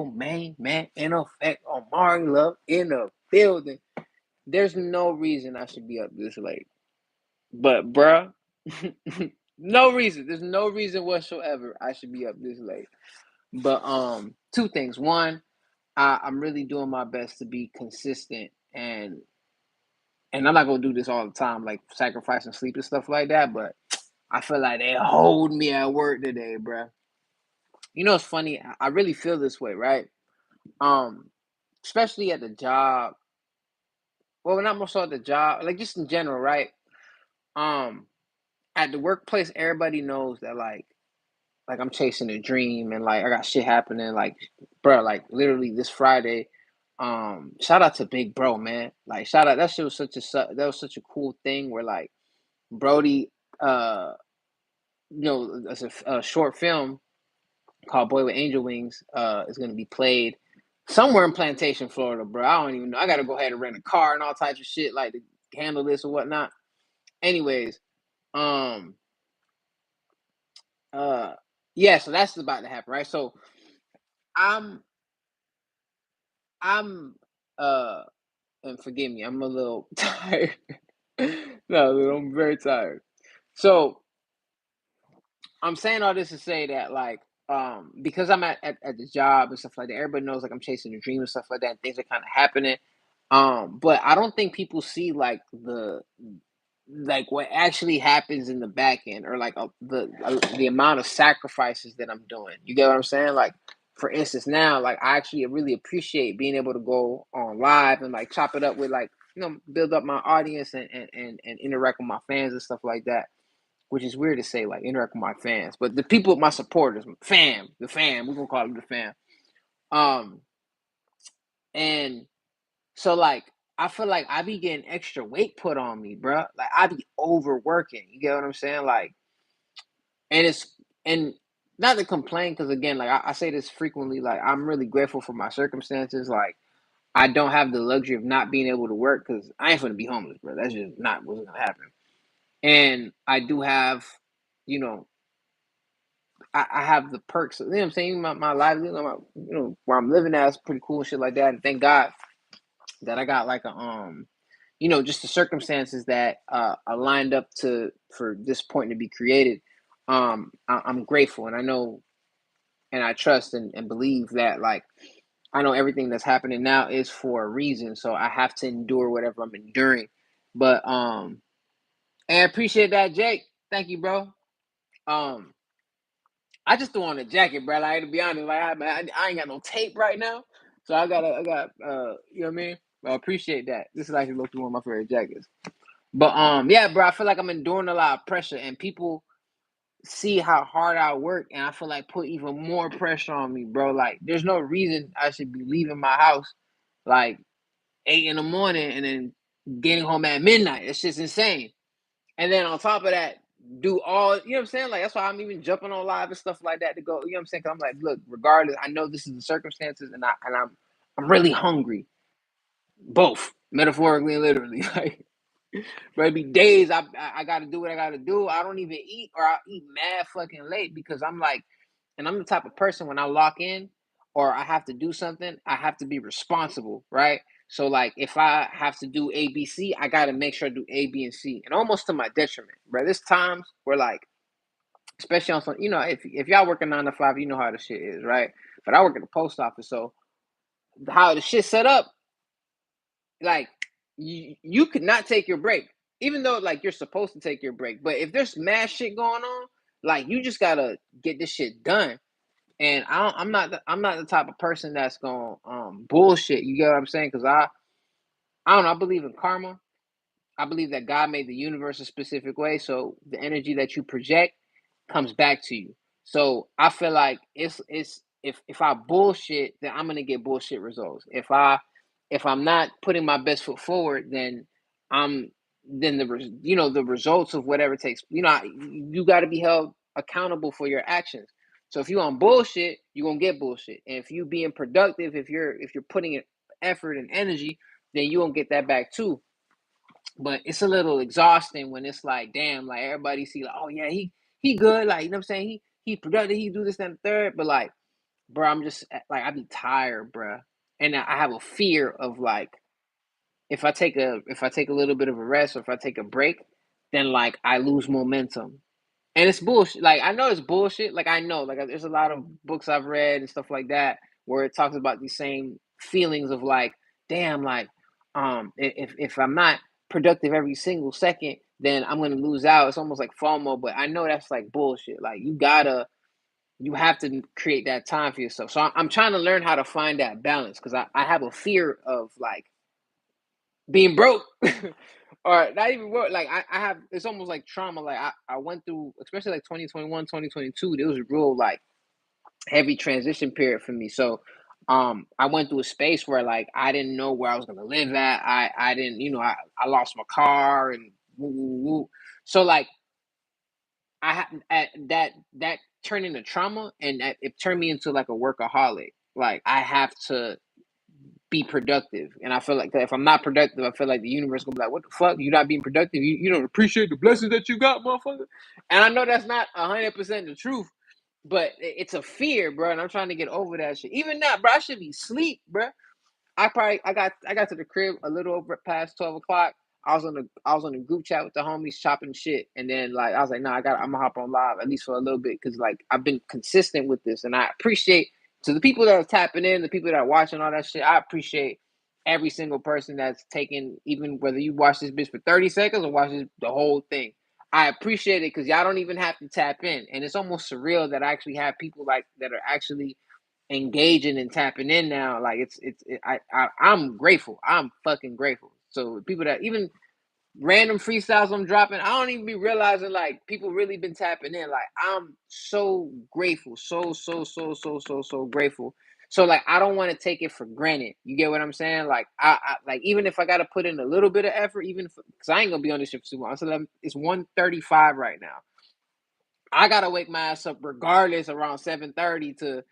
man, in effect, Omari Love in the building. There's no reason I should be up this late. But bruh, no reason. There's no reason whatsoever I should be up this late. But two things. One, I'm really doing my best to be consistent and I'm not gonna do this all the time, like sacrificing sleep and stuff like that, but I feel like they hold me at work today, bruh. You know, it's funny. I really feel this way, right? Um, especially at the job. Well, not more so at the job, like just in general, right? Um, at the workplace, everybody knows that like I'm chasing a dream and like I got shit happening. Like, bro, like literally this Friday. Shout out to Big Bro, man. Like, shout out. That shit was that was such a cool thing where like Brody, uh, it's a short film called Boy with Angel Wings. Is going to be played somewhere in Plantation, Florida, bro. I don't even know. I got to go ahead and rent a car and all types of shit like to handle this or whatnot. Anyways, um, uh, yeah. So that's about to happen, right? So I'm I'm uh and forgive me, I'm a little tired. No, I'm very tired. So I'm saying all this to say that because I'm at the job and stuff like that, everybody knows like I'm chasing a dream and stuff like that, and things are kind of happening. But I don't think people see like what actually happens in the back end or like the amount of sacrifices that I'm doing. You get what I'm saying? Like for instance, now like I actually really appreciate being able to go on live and like chop it up with like build up my audience and interact with my fans and stuff like that. Which is weird to say, like interact with my fans, but the people, my supporters, the fam, we're gonna call them the fam. Um, and so like I feel like I be getting extra weight put on me, bro. Like I be overworking. You get what I'm saying? Like, and it's and not to complain, because again, like I say this frequently. Like I'm really grateful for my circumstances. Like I don't have the luxury of not being able to work because I ain't gonna be homeless, bro. That's just not what's gonna happen. And I do have, you know, I have the perks. You know what I'm saying? My livelihood, where I'm living at is pretty cool and shit like that. And thank God that I got like just the circumstances that are lined up to for this point to be created. I'm grateful, and I know, and I trust and believe that like I know everything that's happening now is for a reason. So I have to endure whatever I'm enduring. But and I appreciate that, Jake. Thank you, bro. Um, I just threw on a jacket, bro. Like to be honest, like I ain't got no tape right now, so I got you know what I mean. I appreciate that. This is actually look through one of my favorite jackets. But yeah, bro, I feel like I'm enduring a lot of pressure, and people see how hard I work, and I feel like put even more pressure on me, bro. Like there's no reason I should be leaving my house like 8 in the morning and then getting home at midnight. It's just insane. And then on top of that, do all you know what I'm saying? Like that's why I'm even jumping on live and stuff like that to go. You know what I'm saying? 'Cause I'm like, look, regardless, I know this is the circumstances, and I'm really hungry, both metaphorically and literally. Like, maybe days I got to do what I got to do. I don't even eat, or I eat mad fucking late because I'm like, and I'm the type of person when I lock in or I have to do something, I have to be responsible, right? So like if I have to do A, B, C, I gotta make sure I do A, B, and C, and almost to my detriment. But there's times where like, especially on some, if y'all work a 9 to 5, you know how the shit is, right? But I work at the post office, so how the shit set up, like you could not take your break, even though like you're supposed to take your break. But if there's mad shit going on, like you just gotta get this shit done. And I'm not the type of person that's going bullshit. You get what I'm saying? Because I don't know. I believe in karma. I believe that God made the universe a specific way, so the energy that you project comes back to you. So I feel like it's if I bullshit, then I'm gonna get bullshit results. If I'm not putting my best foot forward, then I'm then the results of whatever takes. You got to be held accountable for your actions. So if you on bullshit, you're gonna get bullshit. And if you being productive, if you're putting in effort and energy, then you gonna get that back too. But it's a little exhausting when it's like, damn, like everybody see like, oh yeah, he good, like you know what I'm saying, he productive, he do this and the third, but like bro, I'm just like I be tired, bro, and I have a fear of like if I take a little bit of a rest or if I take a break, then like I lose momentum. And it's bullshit. Like I know it's bullshit. Like I know, like there's a lot of books I've read and stuff like that where it talks about these same feelings of like, damn, like if I'm not productive every single second, then I'm gonna lose out. It's almost like FOMO, but I know that's like bullshit. Like you have to create that time for yourself. So I'm trying to learn how to find that balance because I have a fear of like being broke or not even broke. Like I have it's almost like trauma. Like I went through especially like 2021, 2022. There was a real like heavy transition period for me. So I went through a space where like I didn't know where I was gonna live at. I didn't, I lost my car and woo, woo, woo. So like I had that turned into trauma and it turned me into like a workaholic. Like I have to be productive. And I feel like that if I'm not productive, I feel like the universe gonna be like, "What the fuck? You're not being productive. You don't appreciate the blessings that you got, motherfucker." And I know that's not 100% the truth, but it's a fear, bro. And I'm trying to get over that shit. Even now, bro, I should be sleep, bro. I got to the crib a little over past 12 o'clock. I was on the group chat with the homies chopping shit, and then like I was like, nah, I'm gonna hop on live at least for a little bit because like I've been consistent with this, and I appreciate to the people that are tapping in, the people that are watching all that shit. I appreciate every single person that's taking, even whether you watch this bitch for 30 seconds or watch this, the whole thing. I appreciate it because y'all don't even have to tap in, and it's almost surreal that I actually have people like that are actually engaging and tapping in now. Like I'm grateful. I'm fucking grateful. So people that even random freestyles I'm dropping, I don't even be realizing like people really been tapping in. Like I'm so grateful, so grateful. So like I don't want to take it for granted. You get what I'm saying? Like I like even if I got to put in a little bit of effort, even because I ain't gonna be on this shit for too long. So it's 1:35 right now. I gotta wake my ass up regardless around 7:30 to,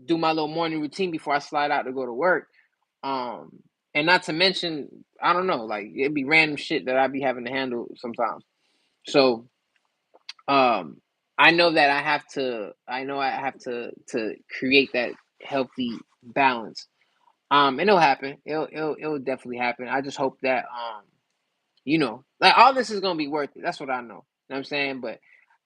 do my little morning routine before I slide out to go to work. Um, and not to mention, I don't know, like it'd be random shit that I'd be having to handle sometimes. So, um, I know I have to create that healthy balance. And it'll happen. It'll definitely happen. I just hope that like all this is gonna be worth it. That's what I know. You know what I'm saying? But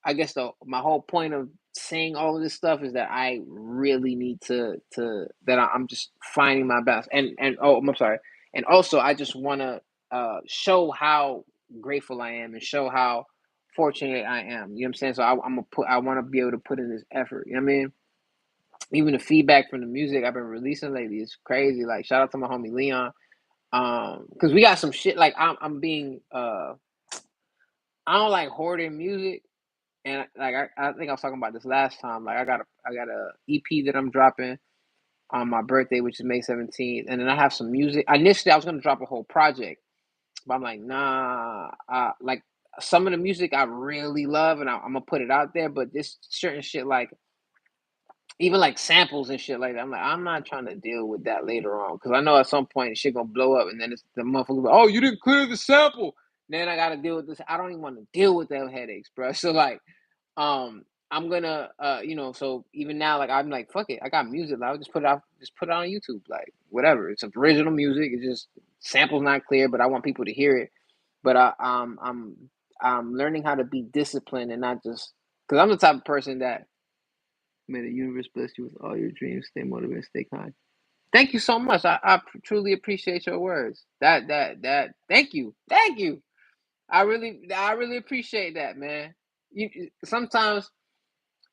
I guess my whole point of saying all of this stuff is that I really need to that I'm just finding my best. And oh, I'm sorry. And also I just wanna show how grateful I am and show how fortunate I am. You know what I'm saying? So I wanna be able to put in this effort. You know what I mean? Even the feedback from the music I've been releasing lately is crazy. Like shout out to my homie Leon. Because we got some shit like I'm being I don't like hoarding music, and like I think I was talking about this last time. Like I got a EP that I'm dropping on my birthday, which is May 17th, and then I have some music. Initially, I was gonna drop a whole project, but I'm like, nah. Like some of the music I really love, and I'm gonna put it out there. But this certain shit, like even like samples and shit like that, I'm like, I'm not trying to deal with that later on because I know at some point shit gonna blow up, and then it's the motherfucker, like, oh, you didn't clear the sample. Then I gotta deal with this. I don't even want to deal with them headaches, bro. So like, I'm gonna, so even now, like I'm like, fuck it, I got music. Like, I'll just put it on YouTube, like whatever. It's original music. It's just samples not clear, but I want people to hear it. But I'm learning how to be disciplined and not just because I'm the type of person that may the universe bless you with all your dreams. Stay motivated, stay kind. Thank you so much. I truly appreciate your words. That. Thank you, thank you. I really appreciate that, man. Sometimes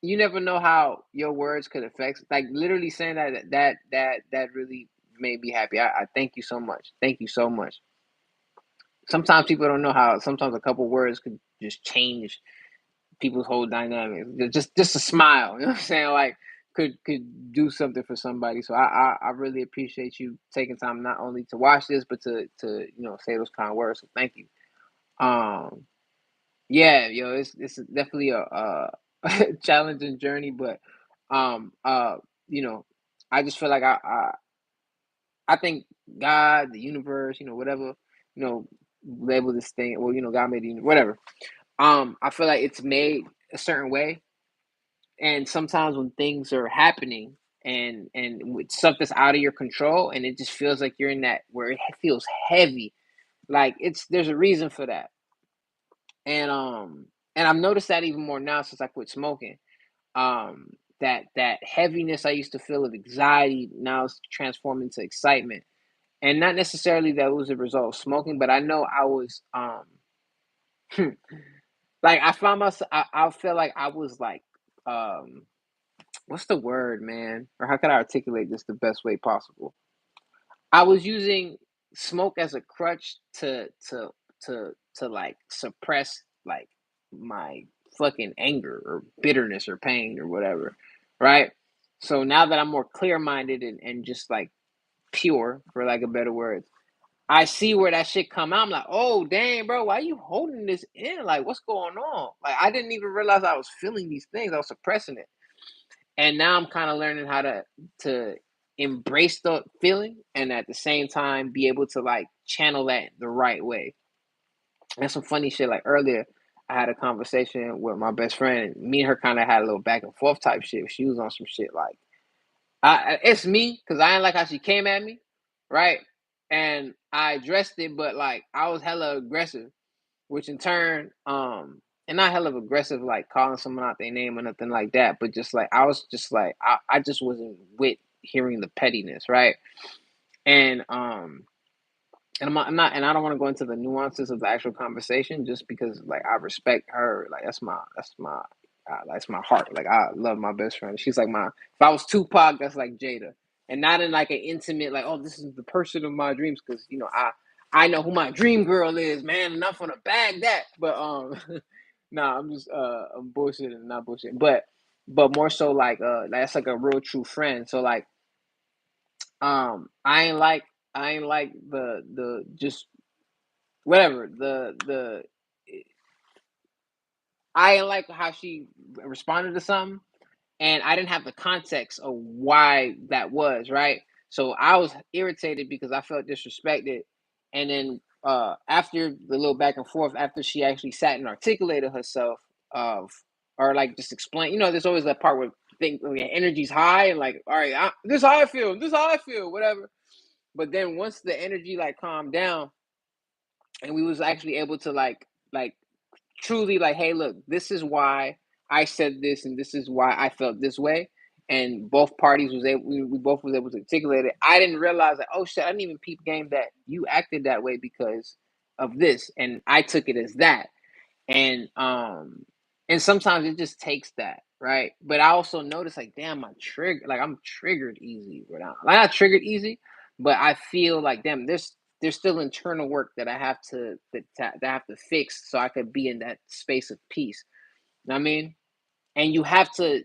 you never know how your words could affect. Like literally saying that really made me happy. I thank you so much. Thank you so much. Sometimes people don't know how. Sometimes a couple words could just change people's whole dynamics. Just a smile, you know what I'm saying? Like could do something for somebody. So I really appreciate you taking time not only to watch this but to say those kind of words. So thank you. Um yeah, yo, it's definitely a challenging journey, but um uh you know I just feel like I think God, the universe, whatever, you know, label this thing. Well, God made the universe, whatever. I feel like it's made a certain way And sometimes when things are happening and with stuff that's out of your control, and it just feels like you're in that where it feels heavy, like it's there's a reason for that. And and I've noticed that even more now since I quit smoking. That heaviness I used to feel of anxiety now is transformed into excitement. And not necessarily that it was a result of smoking, but I know I was like I found myself I feel like I was like um what's the word, man? Or how could I articulate this the best way possible? I was using smoke as a crutch to like suppress like my fucking anger or bitterness or pain or whatever, right? So now that I'm more clear minded and just like pure, for like a better word, I see where that shit come out. I'm like, oh dang, bro, why you holding this in? Like, what's going on? Like, I didn't even realize I was feeling these things. I was suppressing it, and now I'm kind of learning how to embrace the feeling and at the same time be able to like channel that the right way. That's some funny shit. Like earlier, I had a conversation with my best friend. Me and her kind of had a little back and forth type shit. She was on some shit like, it's me because I didn't like how she came at me, right? And I addressed it, but like I was hella aggressive, which in turn, and not hella aggressive, like calling someone out their name or nothing like that, but just like I was just like I just wasn't with hearing the pettiness, right? And and and I don't want to go into the nuances of the actual conversation just because like I respect her, like that's my heart. Like I love my best friend. She's like my if I was Tupac, that's like Jada, and not in like an intimate like oh this is the person of my dreams because you know I know who my dream girl is, man, and I'm gonna bag that. But nah, I'm just I'm bullshitting, not bullshitting, but more so like that's like a real true friend. So like I ain't like the just whatever the I ain't like how she responded to something, and I didn't have the context of why that was, right? So I was irritated because I felt disrespected. And then after the little back and forth, after she actually sat and articulated herself of or like just explain, you know, there's always that part where think when your energy's high and like, all right, this is how I feel, this is how I feel, whatever. But then once the energy like calmed down and we was actually able to like truly like, hey, look, this is why I said this, and this is why I felt this way. And both parties was able, we both was able to articulate it. I didn't realize that, oh shit, I didn't even peep game that you acted that way because of this, and I took it as that. And and sometimes it just takes that, right? But I also notice like, damn, I'm triggered easy without like not triggered easy, but I feel like damn, there's still internal work that I have that I have to fix so I could be in that space of peace. You know what I mean? And you have to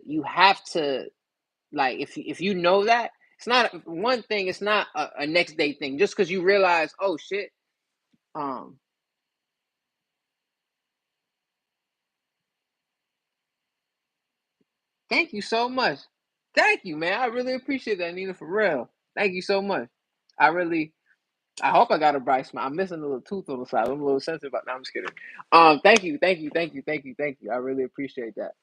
like if you know that it's not one thing, it's not a next day thing. Just because you realize, oh shit, um, thank you so much. Thank you, man. I really appreciate that, Nina, for real. Thank you so much. I really, I hope I got a bright smile. I'm missing a little tooth on the side. I'm a little sensitive about. No, I'm just kidding. Thank you, thank you, thank you, thank you, thank you. I really appreciate that.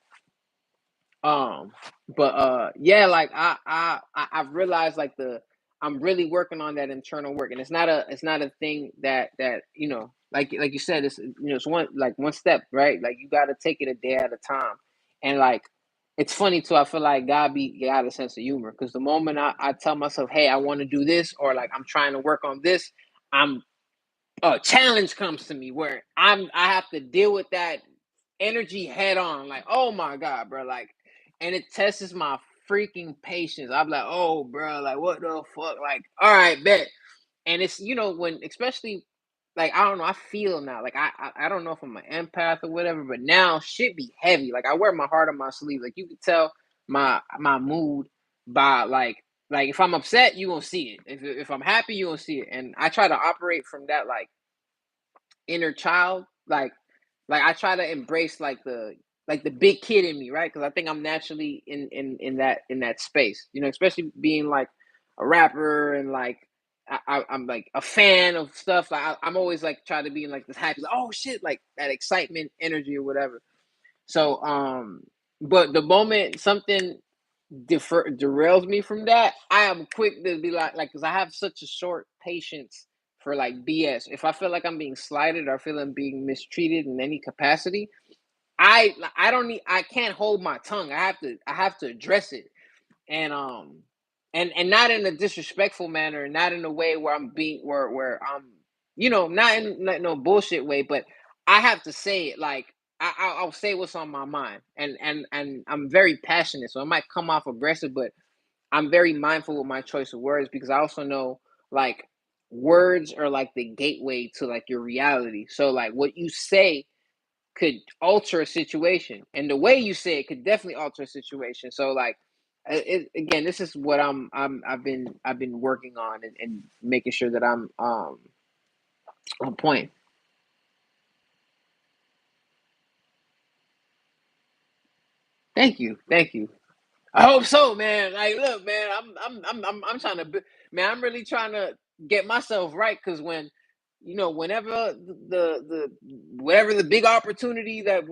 Um, but yeah, like I've realized like the I'm really working on that internal work, and it's not a thing that you know like you said it's you know it's one step, right? Like you got to take it a day at a time, and like it's funny too. I feel like God a sense of humor because the moment I tell myself, hey, I want to do this, or like I'm trying to work on this, I'm a challenge comes to me where I have to deal with that energy head on. Like, oh my god, bro, like, and it tests my freaking patience. I'm like, oh, bro, like, what the fuck? Like, all right, bet. And it's you know when especially like I don't know, I feel now like I don't know if I'm an empath or whatever, but now shit be heavy. Like I wear my heart on my sleeve. Like you can tell my mood by like if I'm upset, you gonna see it. If I'm happy, you gonna see it. And I try to operate from that like inner child, like I try to embrace like the big kid in me, right? Because I think I'm naturally in that space, you know, especially being like a rapper and like I'm like a fan of stuff. Like I'm always like trying to be in like this happy, like, oh shit, like that excitement, energy or whatever. So But the moment something derails me from that, I am quick to be because I have such a short patience for like BS. If I feel like I'm being slighted or I feel I'm being mistreated in any capacity, I don't need I can't hold my tongue. I have to address it. And not in a disrespectful manner, not in a way where I'm being where I'm not in no bullshit way, but I have to say it like I'll say what's on my mind, and I'm very passionate, so it might come off aggressive, but I'm very mindful with my choice of words because I also know like words are like the gateway to like your reality. So like what you say could alter a situation, and the way you say it could definitely alter a situation. So like, again, this is what I've been working on, and making sure that I'm on point. Thank you, thank you. I hope so, man. Like, look, man, I'm trying to, man, I'm really trying to get myself right because whenever the whatever the big opportunity that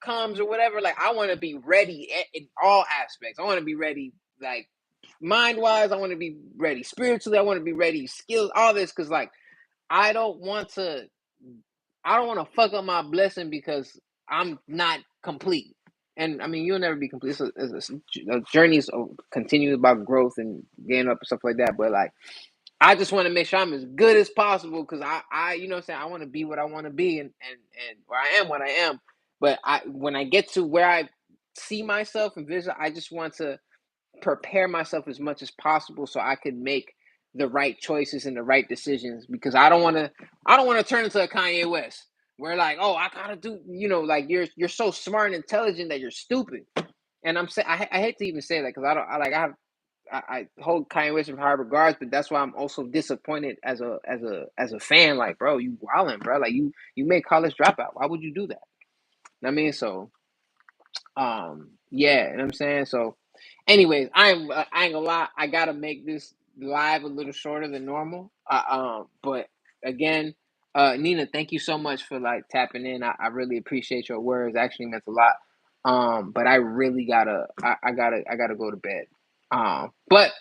comes or whatever, like I want to be ready in all aspects. I want to be ready, like mind wise. I want to be ready spiritually. I want to be ready skills, all this, because like I don't want to. I don't want to fuck up my blessing because I'm not complete. And I mean, you'll never be complete. A journey is continuing about growth and getting up and stuff like that. But like, I just want to make sure I'm as good as possible because what I'm saying, I want to be what I want to be, and where I am what I am. But when I get to where I see myself and vision, I just want to prepare myself as much as possible so I could make the right choices and the right decisions because I don't want to turn into a Kanye West where like, oh, I gotta do, like you're so smart and intelligent that you're stupid. And I'm saying I hate to even say that because I don't I like I hold Kanye West in high regards, but that's why I'm also disappointed as a fan. Like, bro, you wildin', bro. Like you made College Dropout. Why would you do that? I mean, so yeah, you know what I'm saying? So anyways, I ain't gonna lie, I gotta make this live a little shorter than normal. But again, Nina, thank you so much for like tapping in. I really appreciate your words. Actually meant a lot. But I really I gotta go to bed. But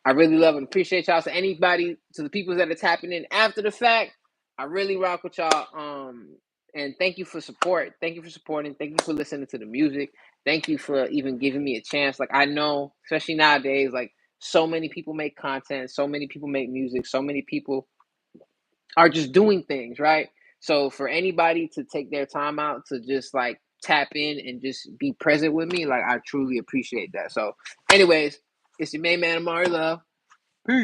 I really love and appreciate y'all. So anybody, to the people that are tapping in after the fact, I really rock with y'all. And thank you for support. Thank you for supporting. Thank you for listening to the music. Thank you for even giving me a chance. Like I know, especially nowadays, like so many people make content, so many people make music, so many people are just doing things, right? So for anybody to take their time out to just like tap in and just be present with me, like I truly appreciate that. So, anyways, it's your main man Amari Love.